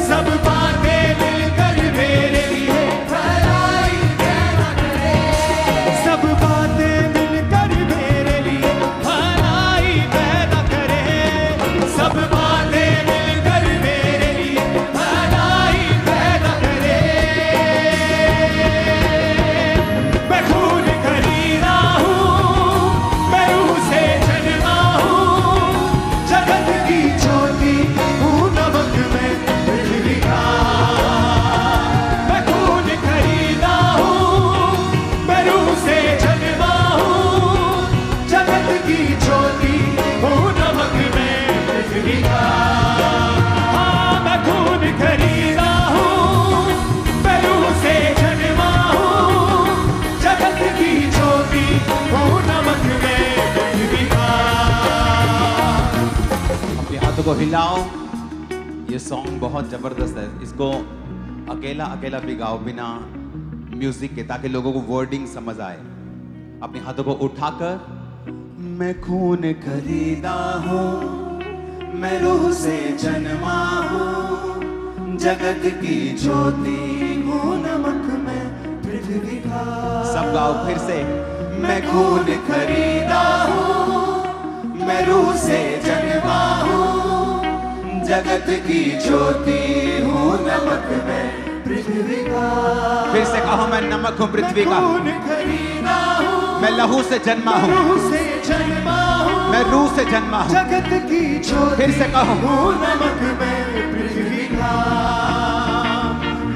सब बातें मिलकर मेरे लिए भलाई पैदा करे, सब बातें मिलकर मेरे लिए भलाई पैदा करे, सब बातें मिलकर मेरे लिए भलाई पैदा करे। मैं खून खरीदा हूँ, मैं रूह से जन्मा हूँ, जगत की ज्योति हूँ, नमक में पृथ्वी का। मैं खून खरीदा हूँ, मैं रूह से जन्मा हूँ, जगत की ज्योति हूँ, नमक में पृथ्वी का। हाँ, मैं खून खरीदा हूँ, मैं रूह से जन्मा हूँ, जगत की ज्योति हूँ, नमक में पृथ्वी का। अपने हाथों को हिलाओ। ये सॉन्ग बहुत जबरदस्त है, इसको अकेला अकेला भी गाओ बिना म्यूजिक के, ताकि लोगों को वर्डिंग समझ आए। अपने हाथों को उठाकर मैं खून खरीदा हूँ, मैं रूह से जन्मा हूँ, जगत की ज्योति हूँ, नमक में पृथ्वी का। सब गाओ फिर से। मैं खून खरीदा हूँ, मैं रूह से जन्मा हूँ, जगत की ज्योति हूँ, नमक में पृथ्वी का। फिर से कहो, मैं नमक हूँ पृथ्वी का, मैं लहू से जन्मा हूँ, मैं रूह से जन्मा हूँ, जगत की ज्योति फिर से कहो, हूँ, नमक में पृथ्वी का।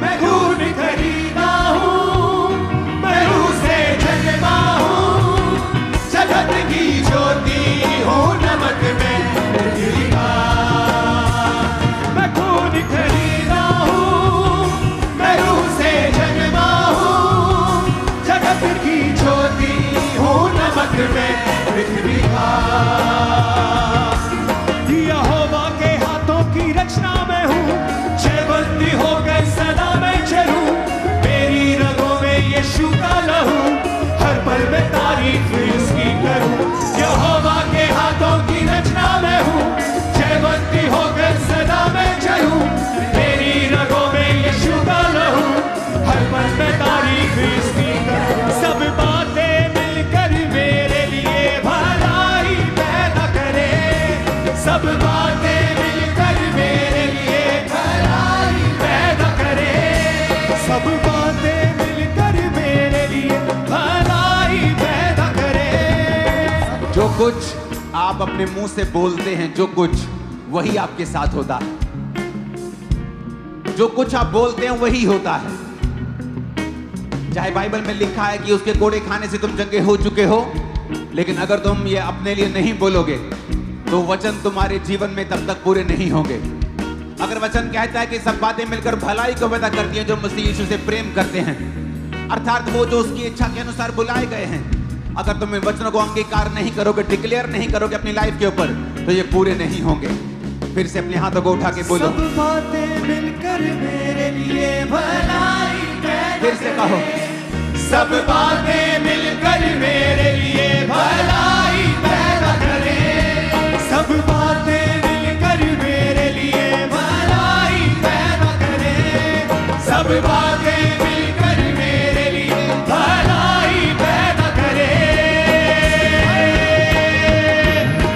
मैं खून खरीदा हूँ, मैं रूह से जन्मा हूँ, जगत की ज्योति हूँ, नमक में पृथ्वी का। मैं खून खरीदा हूँ, मैं रूह से जन्मा हूँ, जगत की ज्योति हूँ, नमक में पृथ्वी का। यहोवा के हाथों की रचना में हूँ, जयवंती होकर सदा मैं चलूं, मेरी रगों में यीशु का लहू, हर पल में तारीफ उसकी करूं। यहोवा के हाथों की रचना में हूँ, जयवंती होकर सदा मैं चलूं, मेरी रगों में यीशु का लहू, हर पल में तारीफ उसकी करूं। सब बातें मिलकर मेरे लिए भलाई पैदा करे, सब बातें मिलकर मेरे लिए भलाई पैदा करे, सब बातें मिलकर मेरे लिए भलाई पैदा करे। जो कुछ आप अपने मुंह से बोलते हैं, जो कुछ वही आपके साथ होता है, जो कुछ आप बोलते हैं वही होता है। चाहे बाइबल में लिखा है कि उसके कोड़े खाने से तुम चंगे हो चुके हो, लेकिन अगर तुम ये अपने लिए नहीं बोलोगे तो वचन तुम्हारे जीवन में तब तक पूरे नहीं होंगे। अगर वचन कहता है कि सब बातें मिलकर भलाई को पैदा करती हैं जो मसीह यीशु से प्रेम करते हैं, अर्थात वो जो उसकी इच्छा के अनुसार बुलाए गए हैं, अगर तुम इन वचनों को अंगीकार नहीं करोगे, डिक्लेयर नहीं करोगे अपनी लाइफ के ऊपर, तो ये पूरे नहीं होंगे। फिर से अपने हाथों को उठा के बोलो, सब बातें मिलकर मेरे लिए भलाई पैदा फिर से कहो, सब बातें मिलकर मेरे लिए भलाई पैदा करे, सब बातें मिलकर मेरे लिए भलाई पैदा करे, सब बातें मिलकर मेरे लिए भलाई पैदा करे।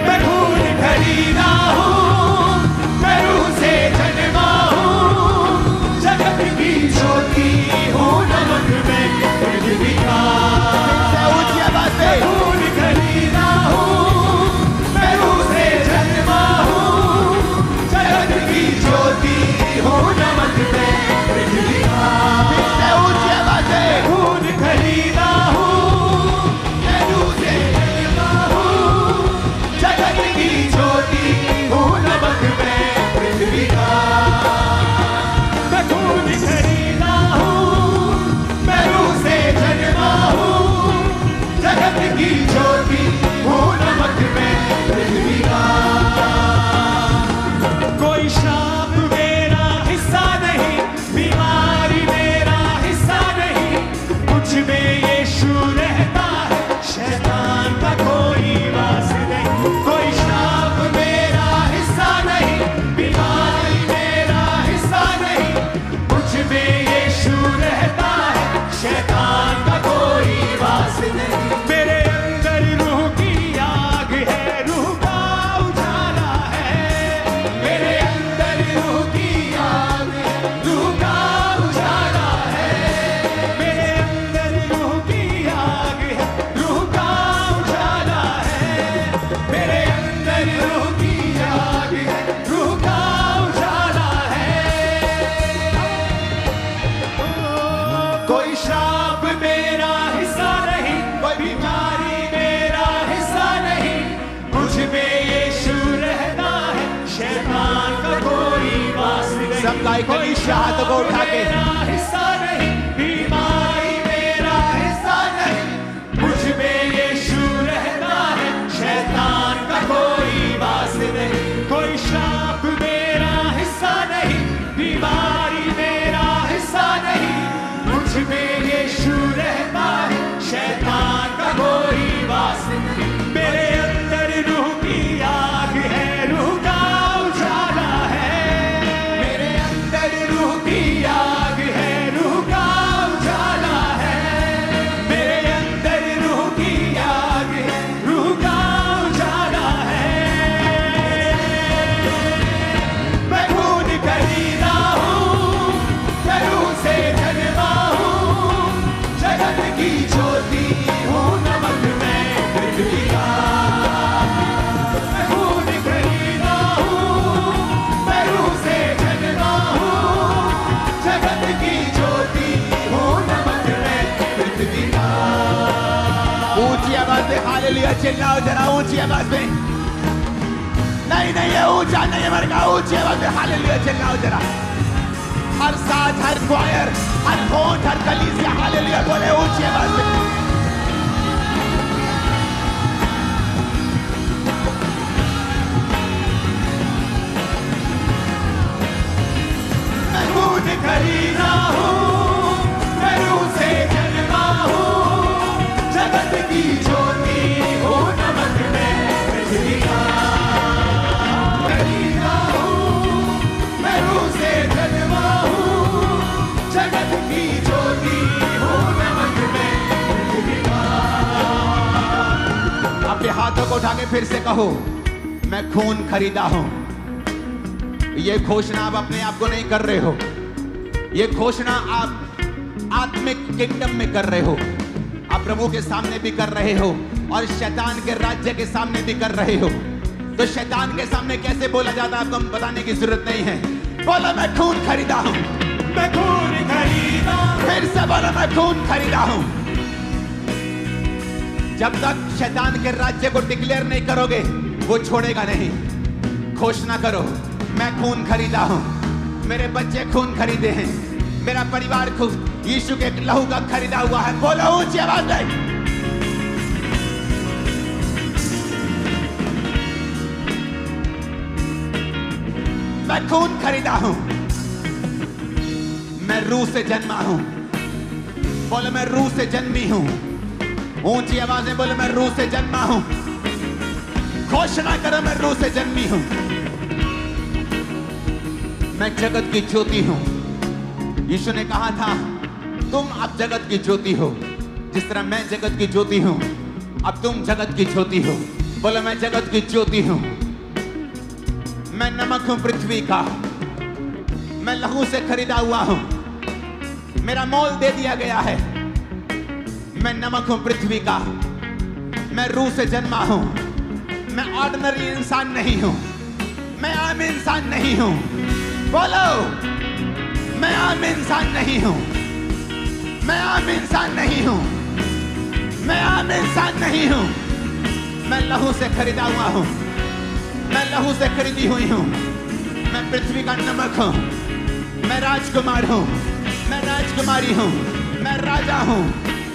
मैं खून खरीदा हूँ, मैं रूह से जन्मा हूँ, जगत की ज्योति हूँ, नमक में पृथ्वी का। मैं खून खरीदा हूँ, मैं रूह से जन्मा हूँ, जगत की ज्योति हूँ, नमक में पृथ्वी का। सबका एक कलीसिया हाथों को उठा के हिस्सा नहीं, बीमारी मेरा हिस्सा नहीं, मुझ में यीशु रहता है, शैतान का कोई वास नहीं, कोई श्राप मेरा हिस्सा नहीं, बीमारी मेरा हिस्सा नहीं, मुझ में यीशु रहता है, शैतान का कोई वास नहीं, मेरे अंदर रूह की आग है, रूह का उजाला है, मेरे अंदर रूह की आग है, रूह का उजाला है, मेरे अंदर रूह की आग है, रूह का उजाला है, मैं खून खरीदा हूँ, मैं रूह से जन्मा हूँ, जगत की ज्योति हूँ, नमक में पृथ्वी का, मैं खून खरीदा हूँ, मैं रूह से जन्मा हूँ, जगत की ज्योति हूँ, नमक में पृथ्वी का। ऊंची आवाज में हालेलुया चिल्लाओ जरा, ऊंची आवाज में। नहीं नहीं ये ऊंचा नहीं है मर का, ऊंची आवाज में हालेलुया चिल्लाओ जरा। हर साथ, हर क्वायर, हर होंठ, हर कलीसिया हालेलुया बोले ऊंची आवाज में। मैं खून खरीदा हूँ, मैं रूह से जन्मा हूँ, जगत की ज्योति हूँ, नमक में पृथ्वी का। खरीदा हूँ, मैं रूह से जन्मा हूँ, जगत की ज्योति हूँ, नमक में पृथ्वी का। अपने हाथों को उठा के फिर से कहो, मैं खून खरीदा हूं। ये घोषणा आप अपने आप को नहीं कर रहे हो, ये घोषणा आप आत्मिक किंगडम में कर रहे हो, आप प्रभु के सामने भी कर रहे हो और शैतान के राज्य के सामने भी कर रहे हो। तो शैतान के सामने कैसे बोला जाता है आपको बताने की जरूरत नहीं है। बोलो मैं खून खरीदा हूं, मैं खून खरीदा, फिर से बोलो मैं खून खरीदा हूं। जब तक शैतान के राज्य को डिक्लेयर नहीं करोगे वो छोड़ेगा नहीं। घोषणा करो, मैं खून खरीदा हूं, मेरे बच्चे खून खरीदे हैं, मेरा परिवार खून यीशु के लहू का खरीदा हुआ है। बोलो ऊंची आवाज में। मैं खून खरीदा हूं, मैं रूह से जन्मा हूं। बोलो मैं रूह से जन्मी हूं। ऊंची आवाज में बोलो मैं रूह से जन्मा हूं। घोषणा करो मैं रूह से जन्मी हूं। मैं जगत की ज्योति हूं। यीशु ने कहा था तुम अब जगत की ज्योति हो, जिस तरह मैं जगत की ज्योति हूं अब तुम जगत की ज्योति हो। बोलो मैं जगत की ज्योति हूं। मैं नमक हूं पृथ्वी का, मैं लहू से खरीदा हुआ हूं, मेरा मोल दे दिया गया है। मैं नमक हूं पृथ्वी का, मैं रूह से जन्मा हूं, मैं ऑर्डिनरी इंसान नहीं हूं, मैं आम इंसान नहीं हूं। बोलो मैं आम इंसान नहीं हूं, मैं आम इंसान नहीं हूं, मैं आम इंसान नहीं हूं। मैं लहू से खरीदा हुआ हूं, मैं लहू से खरीदी हुई हूं। मैं पृथ्वी का नमक हूं, मैं राजकुमार हूं, मैं राजकुमारी हूं, मैं राजा हूं,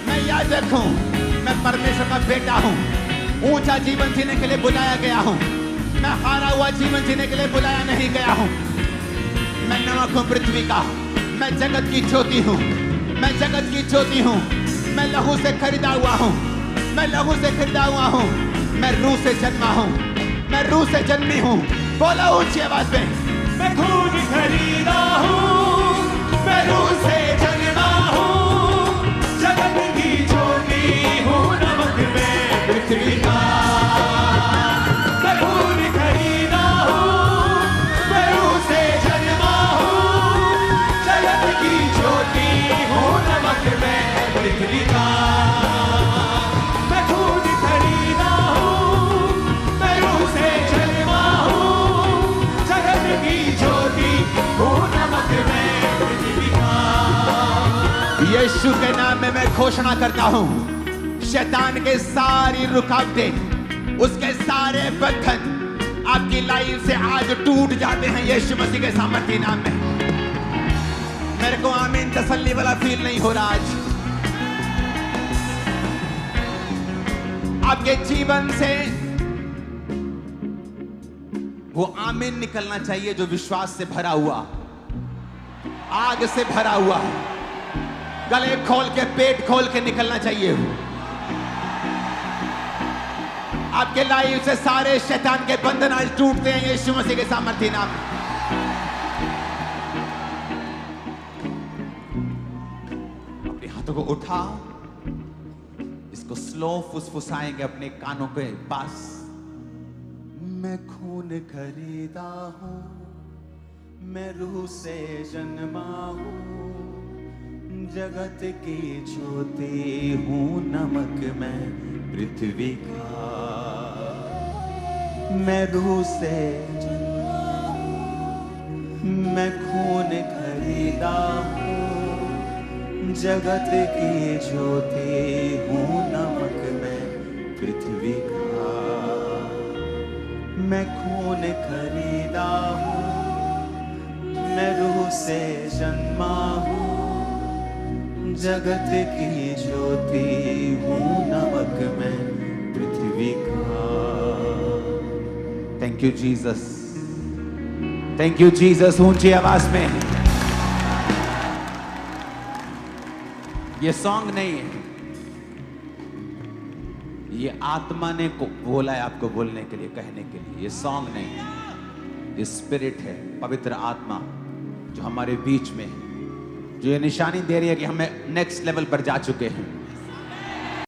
मैं याजक हूं, मैं परमेश्वर का बेटा हूं। ऊंचा जीवन जीने के लिए बुलाया गया हूं, मैं हारा हुआ जीवन जीने के लिए बुलाया नहीं गया हूं। मैं नमक हूं पृथ्वी का, मैं जगत की ज्योति हूं, मैं जगत की ज्योति हूं। मैं लहू से खरीदा हुआ हूं, मैं लहू से खरीदा हुआ हूं। मैं रूह से जन्मा हूं, मैं रूह से जन्मी हूं। बोलो ऊंची आवाज में। मैं खून खरीदा हूँ, मैं रूह से जन्मा हूँ, जगत की ज्योति हूँ, नमक में पृथ्वी का। मैं खून खरीदा हूँ, मैं रूह से जन्मा हूँ, जगत की ज्योति हूँ, नमक में पृथ्वी का। मैं खून खरीदा हूँ, मैं रूह से जन्मा हूँ, जगत की ज्योति हूँ, नमक में पृथ्वी का। यीशु के नाम में मैं घोषणा करता हूं, शैतान के सारी रुकावटें, उसके सारे बंधन आपकी लाइफ से आज टूट जाते हैं यीशु मसीह के सामर्थी नाम में। मेरे को आमीन तसल्ली वाला फील नहीं हो रहा आज। आपके जीवन से वो आमीन निकलना चाहिए जो विश्वास से भरा हुआ, आग से भरा हुआ, गले खोल के पेट खोल के निकलना चाहिए। आपके लाइफ से सारे शैतान के बंधन आज टूटते हैं यीशु मसीह के सामर्थ्य नाम में। अपने हाथों को उठाओ, इसको स्लो फुसफुसाएंगे अपने कानों के पास। मैं खून खरीदा हूं, मैं रूह से जन्मा हूं, जगत की ज्योति हूं, नमक मैं पृथ्वी का। मैं रूह से जन्मा हूं, मैं खून खरीदा हूं, जगत की ज्योति हूं, नमक मैं पृथ्वी का। मैं खून खरीदा हूं, मैं रूह से जन्मा हूं, जगत की ज्योति हूं, नमक मैं पृथ्वी का। Thank you Jesus, thank you Jesus. ऊंची आवाज में ये सॉन्ग नहीं है, ये आत्मा ने को बोला है आपको बोलने के लिए, कहने के लिए। ये सॉन्ग नहीं है, ये स्पिरिट है, पवित्र आत्मा जो हमारे बीच में है, जो ये निशानी दे रही है कि हमें नेक्स्ट लेवल पर जा चुके हैं।